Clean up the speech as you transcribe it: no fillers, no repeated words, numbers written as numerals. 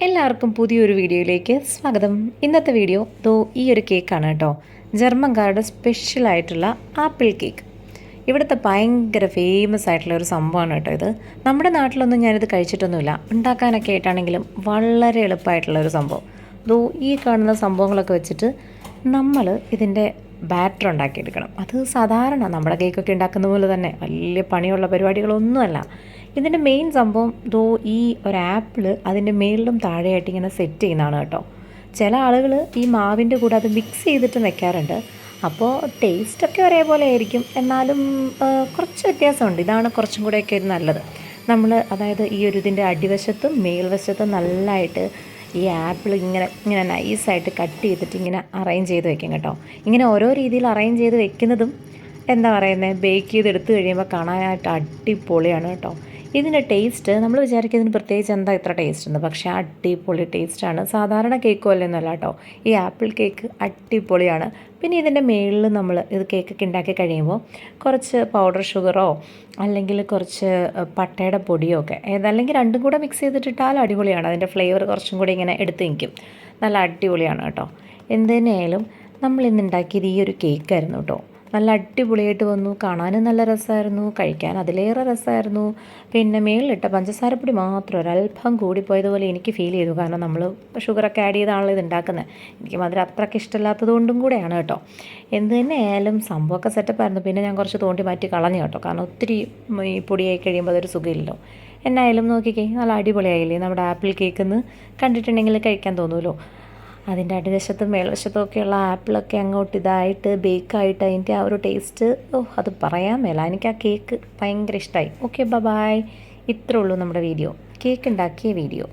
എല്ലാവർക്കും പുതിയൊരു വീഡിയോയിലേക്ക് സ്വാഗതം. ഇന്നത്തെ വീഡിയോ ഈ ഒരു കേക്കാണ് കേട്ടോ. ജർമ്മൻകാരുടെ സ്പെഷ്യലായിട്ടുള്ള ആപ്പിൾ കേക്ക്. ഇവിടുത്തെ ഭയങ്കര ഫേമസ് ആയിട്ടുള്ള ഒരു സംഭവമാണ് കേട്ടോ ഇത്. നമ്മുടെ നാട്ടിലൊന്നും ഞാനിത് കഴിച്ചിട്ടൊന്നുമില്ല. ഉണ്ടാക്കാനൊക്കെ ആയിട്ടാണെങ്കിലും വളരെ എളുപ്പമായിട്ടുള്ള ഒരു സംഭവം. ഈ കാണുന്ന സംഭവങ്ങളൊക്കെ വെച്ചിട്ട് നമ്മൾ ഇതിൻ്റെ ബാറ്റർ ഉണ്ടാക്കിയെടുക്കണം. അത് സാധാരണ നമ്മുടെ കേക്കൊക്കെ ഉണ്ടാക്കുന്ന പോലെ തന്നെ വലിയ പണിയുള്ള പരിപാടികളൊന്നുമല്ല. ഇതിൻ്റെ മെയിൻ സംഭവം ഈ ഒരു ആപ്പിൾ അതിൻ്റെ മേളിലും താഴെയായിട്ട് ഇങ്ങനെ സെറ്റ് ചെയ്യുന്നതാണ് കേട്ടോ. ചില ആളുകൾ ഈ മാവിൻ്റെ കൂടെ അത് മിക്സ് ചെയ്തിട്ട് വെക്കാറുണ്ട്. അപ്പോൾ ടേസ്റ്റൊക്കെ ഒരേപോലെ ആയിരിക്കും, എന്നാലും കുറച്ച് വ്യത്യാസമുണ്ട്. ഇതാണ് കുറച്ചും കൂടെയൊക്കെ നല്ലത്. അതായത് ഈ ഒരു ഇതിൻ്റെ അടിവശത്തും മേൽവശത്തും നല്ലതായിട്ട് ഈ ആപ്പിൾ ഇങ്ങനെ നൈസായിട്ട് കട്ട് ചെയ്തിട്ട് ഇങ്ങനെ അറേഞ്ച് ചെയ്ത് വെക്കും കേട്ടോ. ഇങ്ങനെ ഓരോ രീതിയിൽ അറേഞ്ച് ചെയ്ത് വെക്കുന്നതും ബേക്ക് ചെയ്തെടുത്ത് കഴിയുമ്പോൾ കാണാനായിട്ട് അടിപൊളിയാണ് കേട്ടോ. ഇതിൻ്റെ ടേസ്റ്റ് നമ്മൾ വിചാരിക്കും ഇതിന് പ്രത്യേകിച്ച് എന്താ ഇത്ര ടേസ്റ്റ് ഉണ്ട്, പക്ഷേ അടിപൊളി ടേസ്റ്റാണ്. സാധാരണ കേക്ക് പോലെയൊന്നുമല്ല കേട്ടോ. ഈ ആപ്പിൾ കേക്ക് അടിപൊളിയാണ്. പിന്നെ ഇതിൻ്റെ മേളിൽ നമ്മൾ ഇത് കേക്കൊക്കെ ഉണ്ടാക്കി കഴിയുമ്പോൾ കുറച്ച് പൗഡർ ഷുഗറോ അല്ലെങ്കിൽ കുറച്ച് പട്ടയുടെ പൊടിയോ ഒക്കെ അല്ലെങ്കിൽ രണ്ടും കൂടെ മിക്സ് ചെയ്തിട്ടിട്ടാൽ അടിപൊളിയാണ്. അതിൻ്റെ ഫ്ലേവർ കുറച്ചും കൂടി ഇങ്ങനെ എടുത്ത് നിൽക്കും. നല്ല അടിപൊളിയാണ് കേട്ടോ. എന്ത് തന്നെയായാലും നമ്മളിന്ന് ഉണ്ടാക്കിയത് ഈ ഒരു കേക്കായിരുന്നു കേട്ടോ. നല്ല അടിപൊളിയായിട്ട് വന്നു. കാണാനും നല്ല രസമായിരുന്നു, കഴിക്കാൻ അതിലേറെ രസമായിരുന്നു. പിന്നെ മേളിലിട്ട പഞ്ചസാരപ്പൊടി മാത്രം ഒരല്പം കൂടിപ്പോയതുപോലെ എനിക്ക് ഫീൽ ചെയ്തു. കാരണം നമ്മൾ ഷുഗറൊക്കെ ആഡ് ചെയ്താണല്ലോ ഇത് ഉണ്ടാക്കുന്നത്. എനിക്ക് മധുരം അത്രയ്ക്ക് ഇഷ്ടമില്ലാത്തത് കൊണ്ടും കൂടെയാണ് കേട്ടോ. എന്ത് തന്നെ ആയാലും സംഭവമൊക്കെ സെറ്റപ്പായിരുന്നു. പിന്നെ ഞാൻ കുറച്ച് തോണ്ടി മാറ്റി കളഞ്ഞു കേട്ടോ. കാരണം ഒത്തിരി ഈ പൊടിയായി കഴിയുമ്പോൾ അതൊരു സുഖമില്ലല്ലോ. എന്നായാലും നോക്കിക്കേ, നല്ല അടിപൊളിയായില്ലേ നമ്മുടെ ആപ്പിൾ കേക്കെന്ന്. കണ്ടിട്ടുണ്ടെങ്കിൽ കഴിക്കാൻ തോന്നുമല്ലോ. അതിൻ്റെ അടിവശത്തും മേൽവശത്തും ഒക്കെയുള്ള ആപ്പിളൊക്കെ അങ്ങോട്ട് ഇതായിട്ട് ബേക്കായിട്ട് അതിൻ്റെ ആ ഒരു ടേസ്റ്റ് അത് പറയാൻ മേല. എനിക്ക് ആ കേക്ക് ഭയങ്കര ഇഷ്ടമായി. Okay, bye. ഇത്രേ ഉള്ളൂ നമ്മുടെ വീഡിയോ, കേക്ക് ഉണ്ടാക്കിയ വീഡിയോ.